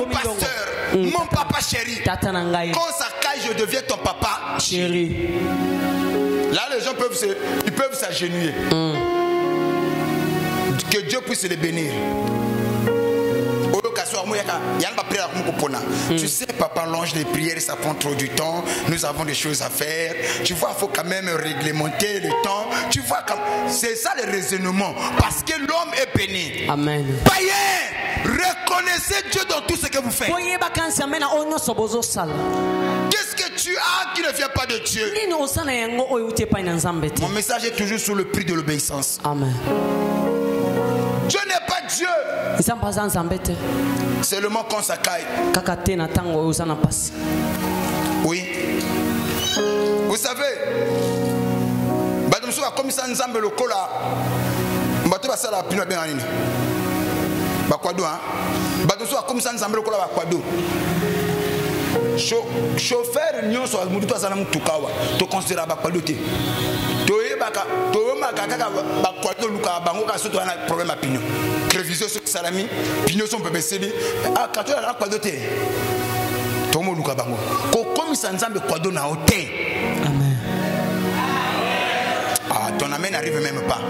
pasteur, mon papa chéri. Quand ça caille, je deviens ton papa chéri. Là, les gens peuvent s'agenouiller. Que Dieu puisse les bénir. Tu sais, papa, l'ange des prières, ça prend trop du temps. Nous avons des choses à faire. Tu vois, il faut quand même réglementer le temps. Tu vois, c'est ça le raisonnement. Parce que l'homme est béni. Amen. Païen, reconnaissez Dieu dans tout ce que vous faites. Qu'est-ce que tu as qui ne vient pas de Dieu? Mon message est toujours sur le prix de l'obéissance. Amen. Dieu n'est pas Dieu. Seulement quand ça caille. Oui. Vous savez, comme ça nous avons le cola. Bateau va ça la pino bien anine. Bakwado hein. Bateau comme ça nous avons le cola bakwado. Chauffeur nyon so mudu to sana mutukawa to considérer bakwado te. To yebaka to maka kaka bakwado luka bango ka soto na problème à pino. Révision sur salami, pino son bébé cédé. Ah quand tu as la kwado te. To mo luka bango. Ko comme ça nzambe kwado na hotel. Amen. Ah, ton amen n'arrive même pas.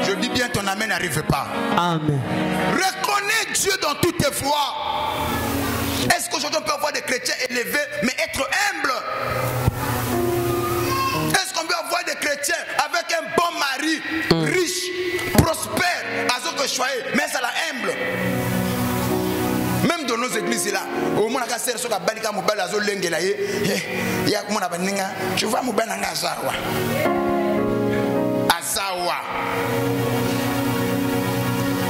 Je dis bien, ton amen n'arrive pas. Amen. Reconnais Dieu dans toutes tes voies. Est-ce qu'aujourd'hui on peut avoir des chrétiens élevés mais être humbles? Est-ce qu'on peut avoir des chrétiens avec un bon mari, riche, prospère, mais ça la humble? Même dans nos églises là, au moins la sœur sur la balika mobile azo lengela ye, ya comment on baninga, tu vois mobile nanga azawa. Azawa.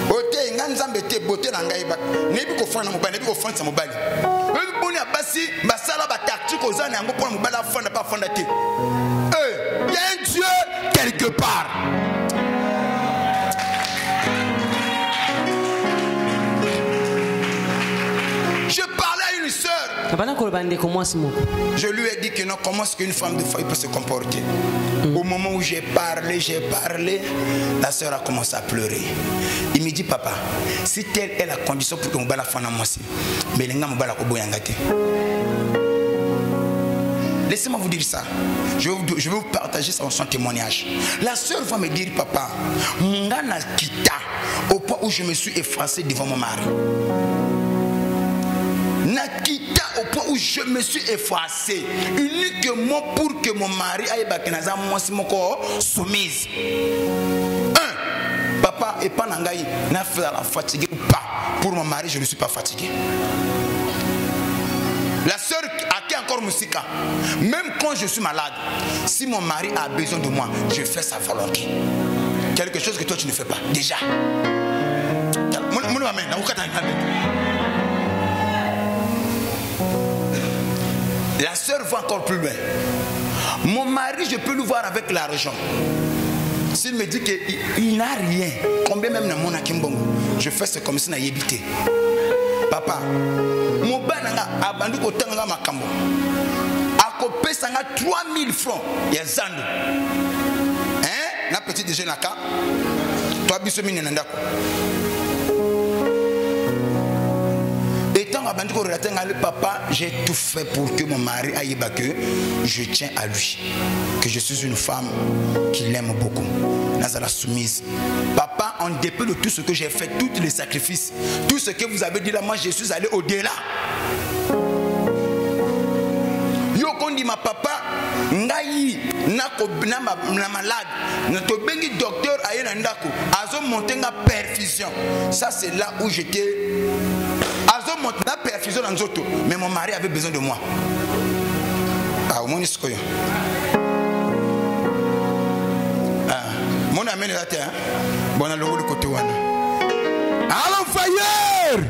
Ote nganzambe te bote nanga iba. Nebi ko fana mobile, nebi ko fana sa mobile. Nebi boni abasi basala ba tactique aux ans yango pour mobile afanda pas fanda te. Il y a un Dieu quelque part. Je parlais à une sœur. Je lui ai dit que non, comment est-ce qu'une femme de foi peut se comporter? Au moment où j'ai parlé, la sœur a commencé à pleurer. Il me dit, papa, si telle est la condition pour que je la femme moi aussi, mais les gens ne laissez-moi vous dire ça. Je vais vous partager son témoignage. La sœur va me dire, papa, Mungana kita au point où je me suis effacé devant mon mari. Nakita au point où je me suis effacé uniquement pour que mon mari aille bakinaza moi si mon corps soumise. Papa et pas nangaï n'a fait la fatigué ou pas. Pour mon mari je ne suis pas fatigué. La sœur a qui encore musica. Même quand je suis malade, si mon mari a besoin de moi, je fais sa volonté. Quelque chose que toi tu ne fais pas déjà. La sœur va encore plus loin. Mon mari, je peux le voir avec l'argent. S'il me dit qu'il n'a rien, combien même dans mon akimbongo, je fais ce comme si n'a yébité. Papa, mon bananga a bandu kotanga makambo. A copé sanga 3000 francs. Ya zando. Hein? Na petit déjeuner naka. Toi biso mine nandako. Papa, j'ai tout fait pour que mon mari aille que je tiens à lui, que je suis une femme qui l'aime beaucoup. Nazala soumise. Papa, en dépit de tout ce que j'ai fait, tous les sacrifices, tout ce que vous avez dit là, moi je suis allé au-delà. Yo kondi ma papa, ngai na malade, na to bengi docteur aye na ndako, azo monter nga perfusion. Ça c'est là où j'étais. La perfusion dans Zoto, mais mon mari avait besoin de moi. Ah, au moins, mon ami est là, bon, on a le côté. Allons, fire!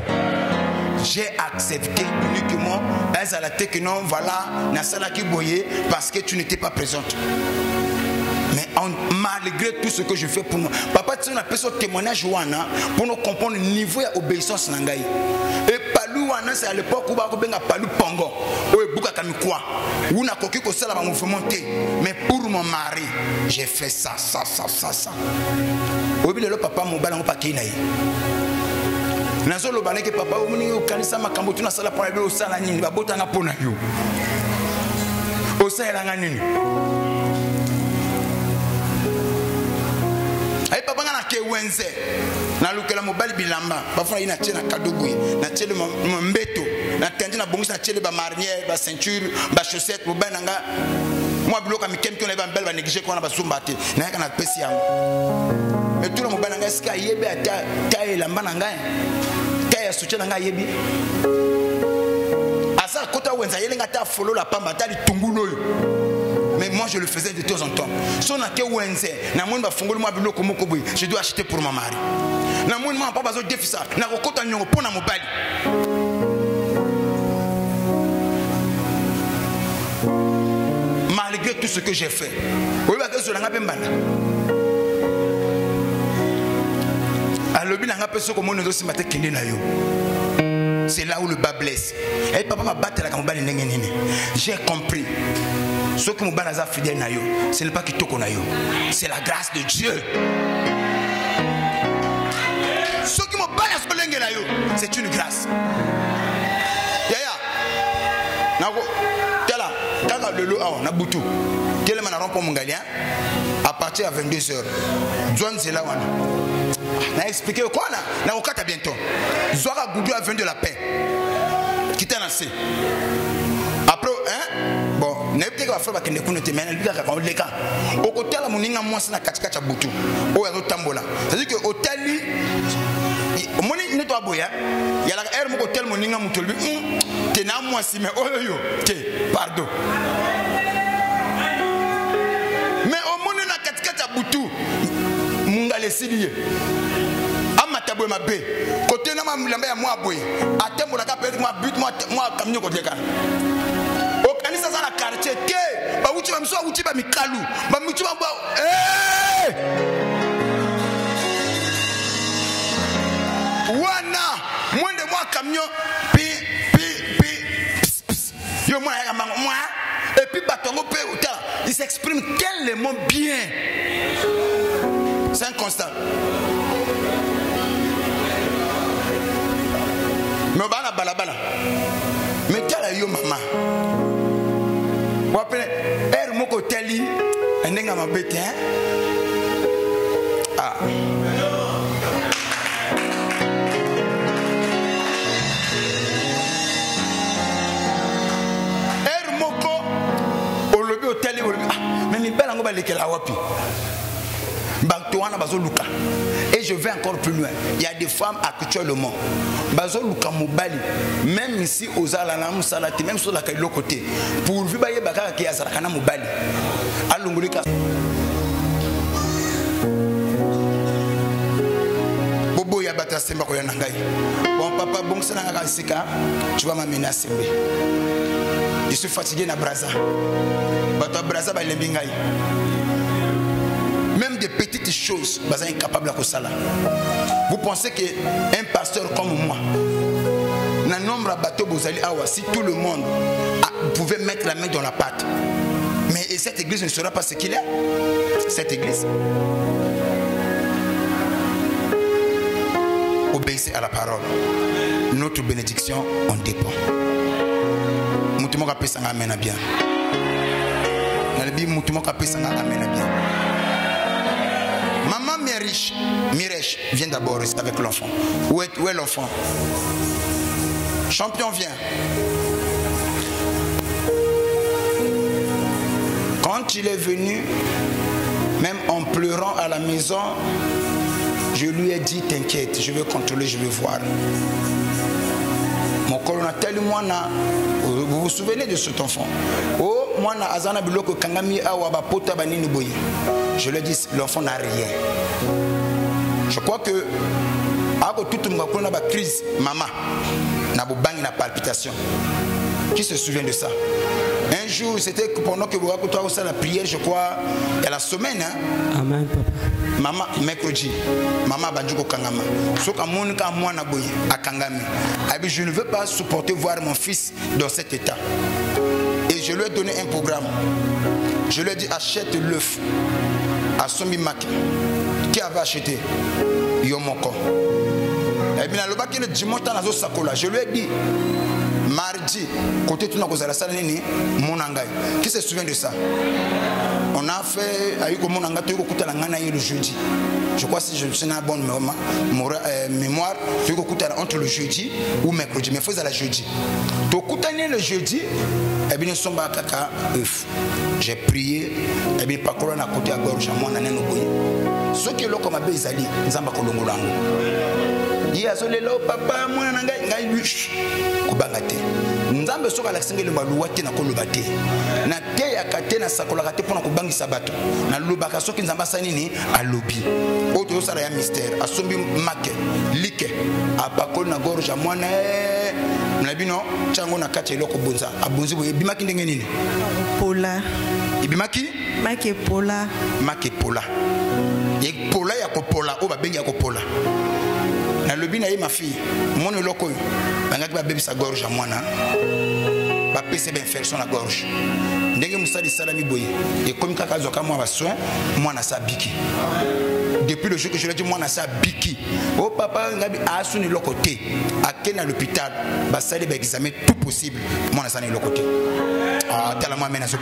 J'ai accepté uniquement, que non, voilà, Nassala qui boyait, parce que tu n'étais pas présente. Mais malgré tout ce que je fais pour moi, papa, tu as fait témoignage pour nous comprendre le niveau d'obéissance. Et Palou, c'est à l'époque où on a Palou Pongo, où on a coquille que ça va me monter. Mais pour mon mari, j'ai fait ça. Au bout de papa, mon ballon pas qui naï. Nazolo baleke papa, au mini au kanisa makambo tu na sala pour aller au sala nini, ba botanga pona yo. Au sala nini. Ay papa ngana ke wenze. na lukela mobali bilamba bafuna ina tiena kadogoui na tiele mbeto na tendi na bongisa na tiele ba marnière ba ceinture ba chaussette mobali nanga moi bloka mikem to na ba mbel ba négliger ko na ba sumbate na yaka na pesi yango mais tout le mobali nanga ska yebe ata taille lamba nanga taille soutien nanga yebi asa kota wenza yelenga ta follow la pamba ta litungulo. Mais moi je le faisais de temps en temps. Si on a que Wenze, je dois acheter pour ma mari. Malgré tout ce que j'ai fait, c'est là où le bas blesse. Et papa m'a battu la campagne. J'ai compris. Ce que Moubaza fidèle na yo, ce n'est pas qui toko na yo, c'est la grâce de Dieu. Ce qui Moubaza solenge na yo, c'est une grâce. Yaya, nako, tela, tala le lo a na butu. Quel man rompo mongalien à partir de 22h. John Zela wana. Na expliqué quoi là, na okata bientôt. Zora goudou à 22 la paix. Quitter na C. Après hein? Bon, n'importe quoi faire bakende kunete mais elle ka leka. Au côté la moninga mwasi na katikati butu. O ya tambola. C'est-à-dire que hôtel moni ne to aboya. Ya la air mo hôtel moninga mutolbi. Te na mwasi mais oyo te pardon. Mais au moni na katikati butu. Munga lesilié. Amatabwe mabe. Côté na mamulamba ya moi boy. Atembola ka peut moi but moi camion côté kan. Kanisa za quartier ke ba uchi ba mso uchi ba mikalu ba uchi ba wana mwende mwa camion pi yo mwa ya mango mwa et puis batongo pe il s'exprime tellement bien. C'est un constat. Mais bana balabala mais tala yo mama wapele er moko teli endenga mabete hein ah er moko olobi hoteli olobi ah mais mi bela ngo balekela wapi Bantoana bazoluka. Et je vais encore plus loin. Il y a des femmes actuellement. Bazoluka mobali. Même ici aux Alana Moussalati, même sur la côté. Pour vivre bakara qui a Sarakana mobali. Alungulika. Bobo ya bata semba ko yanangai. Bon papa bon sana ngaka sika, tu vas m'amener à Sembe. Je suis fatigué na Braza. Bata Braza ba lembingai. Même des petites choses, vous êtes incapable de ça. Vous pensez qu'un pasteur comme moi, dans le nombre de bateaux, si tout le monde pouvait mettre la main dans la pâte, mais cette église ne sera pas ce qu'il est. Cette église. Obéissez à la parole. Notre bénédiction en dépend. Moutumoka pesanga amena bien. Nalibi moutumoka pesanga amena bien. Maman Miresh vient d'abord rester avec l'enfant. Où est l'enfant? Champion vient. Quand il est venu, même en pleurant à la maison, je lui ai dit t'inquiète, je vais contrôler, je vais voir. Mon colonel, vous vous souvenez de cet enfant? Oh, moi, Azana Biloko Kangami Awaba Pota Banini Boye. Je lui dis, l'enfant n'a rien. Je crois que, avant tout le monde a une crise, maman, n'a pas une palpitation. Qui se souvient de ça? Un jour, c'était pendant que vous avez la prière, je crois, il y a la semaine. Hein? Amen, papa. Maman, mercredi, maman Banjuko Kangama. Je ne veux pas supporter voir mon fils dans cet état. Et je lui ai donné un programme. Je lui ai dit, achète l'œuf à Sombi Mak. Qui avait acheté? Yomoko. Et bien, le bac, je lui ai dit, mardi, côté tout le monde, qui se souvient de ça? On a fait le jeudi. Je crois que si je suis dans la bonne mémoire, entre le jeudi ou mercredi. Mais il faut la jeudi. Donc, le jeudi, j'ai prié, et bien, par contre, on a côté à gorge, moi, on a un ce qui est là comme un bézali, nous avons colongolango. Il y a papa, moi, on a un kubangate. Nous avons besoin de la single malouate na kolobate. Na te ya kate na sakolakate pour na kubangi sabato. Na lobaka soki nzamba sanini a lobby. Autre ça ya mystère. Asombi make, like, apakol na gorge moi na Mlabino, chango na kati eloko bonza. Abonzi boye bimaki ndenge nini? Pola. Ibimaki? Make pola. Make pola. Et pola ya ko pola, o ba bengi ya ko pola. Na lobi na ye ma fille, mon eloko yo. Bangaki ba bebi sa gorge à mwana. Ba pese ben infection la gorge. Ndenge musali salami boye. Et comme kaka zoka moi ba soin, moi na sa biki. Depuis le jour que je lui ai dit, moi, je suis biki. Oh, papa, je suis à côté. À l'hôpital, je suis allé examiner tout possible. Moi, je suis à côté. Ah, tellement je suis à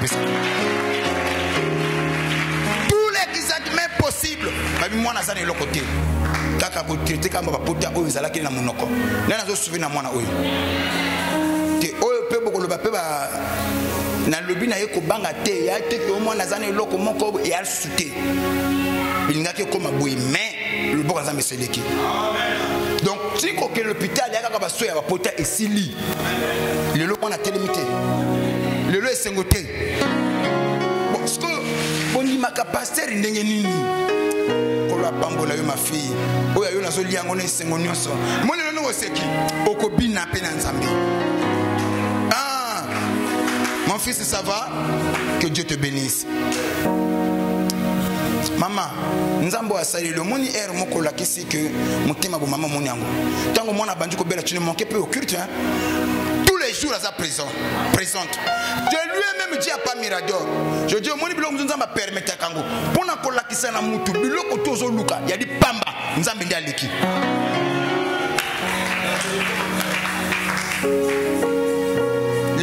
tous les examens possibles. Moi, je suis à côté. Kaka ko traiter kama ba pota oyo zalaki na monoko. Na nazo souvenir na mwana oyo. Te oyo pe boko lo ba pe ba na lobi na ye ko banga te ya te ko mwana zana eloko moko e al souté. Il n'a que comme un bouille, mais le bon ensemble c'est l'équipe. Donc, si que l'hôpital, il y a un soin à porter et si lit, le lot on a télémité, le lot est singoté. Bon, ce que on dit ma capacité, il n'est ni pour la bambola ma fille. Oh, il y a une zone on est singonio. Moi, le nom c'est qui? Okobina penanzambi. Ah, mon fils, ça va? Que Dieu te bénisse. Maman, nous avons assali le moni er moko la kisi que motema bo maman moni yango. Tango mona bandu ko bela tu ne manquais peu au culte hein. Tous les jours à sa présente. Je lui ai même dit à pas Mirador. Je dis moni biloko nous avons permettre kango. Pona ko la kisa na mutu biloko tozo luka, il y a des pamba, nous avons ndia leki.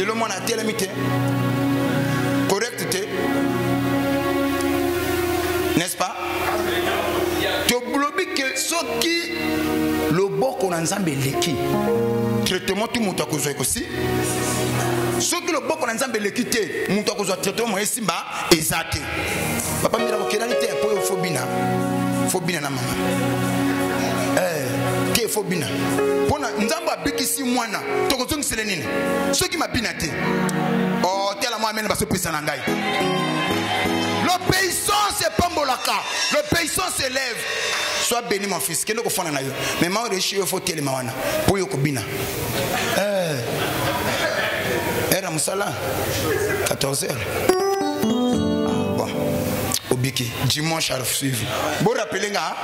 Le mona télémité. Correcte. N'est-ce pas? Tu oublies que ce qui le bon qu'on a ensemble l'équipe. Traitement tout le monde a causé aussi. Ce qui le bon qu'on a ensemble l'équipe, le monde a causé traitement ici bas exact. Papa mira ko qualité pour phobina. Phobina na mama. Ke phobina. Pona nzamba bikisi mwana. To ko zongise nini? Ce qui m'a binate. Oh tela moi amène ba se pesa na ngai. L'obéissance est pas molaka. L'obéissance s'élève. Sois béni mon fils. Qu'est-ce que vous faites là? Mais moi je suis au fauteuil mawana. Pour yo kobina. Era musala. 14h. Bon. Obiki. Dimanche à suivre. Bon rappelez nga.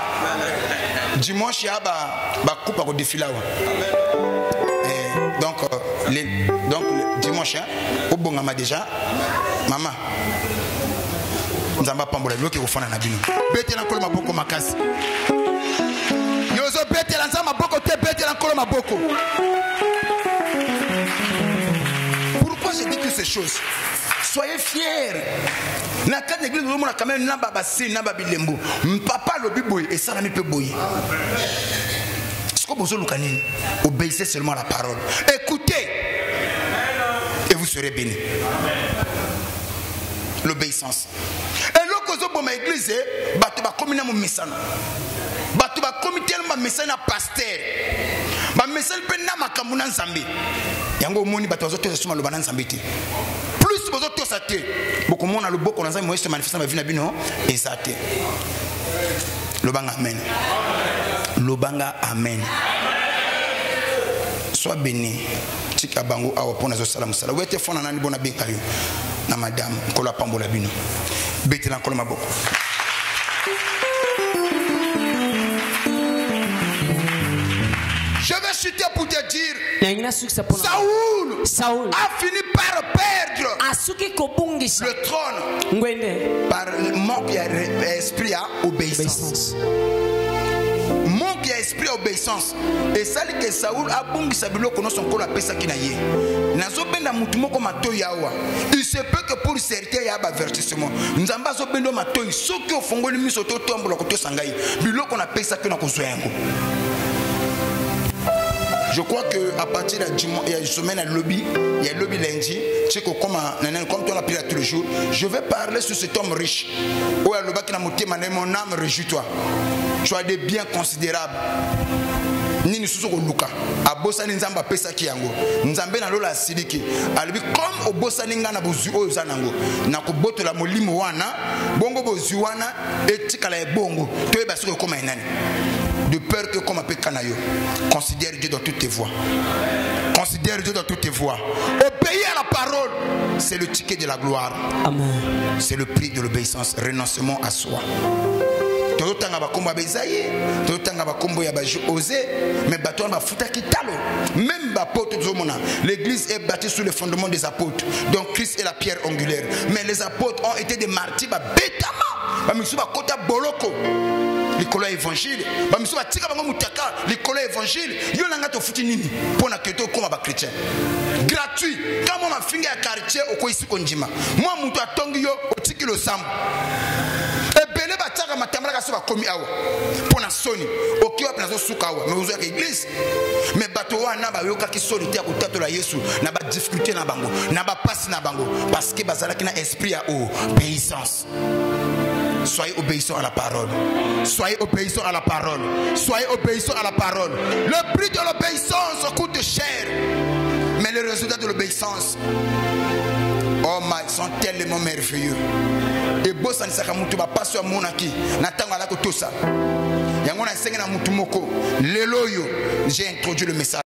Dimanche ya ba coupe à défiler. Donc dimanche au bon gama déjà. Maman. Nzamba pambola loki kufana na bino bete na nkolo maboko makasi yozo bete la nzamba maboko te bete na nkolo maboko. Pourquoi je dis toutes ces choses? Soyez fiers. Na quand l'église nous mona quand même na baba si na babilembo papa lo biboy et ça na mi pe boy. Ce que vous lukanini obéissez seulement à la parole. Écoutez et vous serez bénis. L'obéissance. Et lorsque vous avez l'église, vous avez commis un message. Vous avez commis un message à pasteur. Vous message à un Nzambi. Yango moni bato bazoto suma lo banan Nzambi. Plus bazoto saté. Beaucoup mona lo boko Nzambi mo se manifester ma vie na bino ezate. Lo banga amen. Lo banga amen. Sois béni. Tika bango awa pona zo salamu sala. Wete fona nani bona benkayo. Na madame kola pambola bino bete na kola maboko. Je vais chuter pour te dire Saoul a fini par perdre le trône par manque d'esprit à obéissance. manque d'esprit d'obéissance. Et ça que Saoul a bon qui s'abilo qu'on son corps la pesa qui naie. Nazo benda mutumo comme mato yawa. Il se peut que pour certains y a avertissement. Nzamba zo bendo mato soki au fongoli miso to tombo la koto sangai. Bilo qu'on a pesa que na kozoyango. Je crois que à partir de la semaine à lobby, il y a le lobby lundi, comme tu l'as appris tous les jours, je vais parler sur cet homme riche. Oh, le bac qui n'a monté mon âme, réjouis-toi. Tu as des biens considérables. Ni nous sommes Luka. A bossa nzamba pesa kiango. Nzambe na lola siliki. Alibi comme au bossa ninga na bozu o zanango. Na ko boto la molimo wana, bongo bozu wana etikala e bongo. To e basiko koma enani. De peur que comme appelle Canayo, considère Dieu dans toutes tes voies. Considère Dieu dans toutes tes voies. Obéir à la parole, c'est le ticket de la gloire. Amen. C'est le prix de l'obéissance, renoncement à soi. Même l'église est bâtie sur le fondement des apôtres. Donc Christ est la pierre angulaire. Mais les apôtres ont été des martyrs l'école évangile, l'école évangile, chrétien. Gratuit. Quand moi ma finger à quartier au Koisi Konjima, moi mon toit tongio au tiki le sam. Et belé bataka matamara kaso ba komi awa. Pona soni, okiwa pnazo suka awa, mais ozo église. Mais bato wana ba yoka ki solitaire ko tato la Yesu, na ba difficulté na bango, na ba passe na bango parce que bazala ki na esprit à obéissance. Soyez obéissants à la parole. Soyez obéissants à la parole. Soyez obéissants à la parole. Le prix de l'obéissance coûte cher. Mais les résultats de l'obéissance, oh my, sont tellement merveilleux. Et beau ça ne sera pas sur mon acquis. N'attends pas que tout ça. Yango na senga na mutumoko. Leloyo, j'ai introduit le message.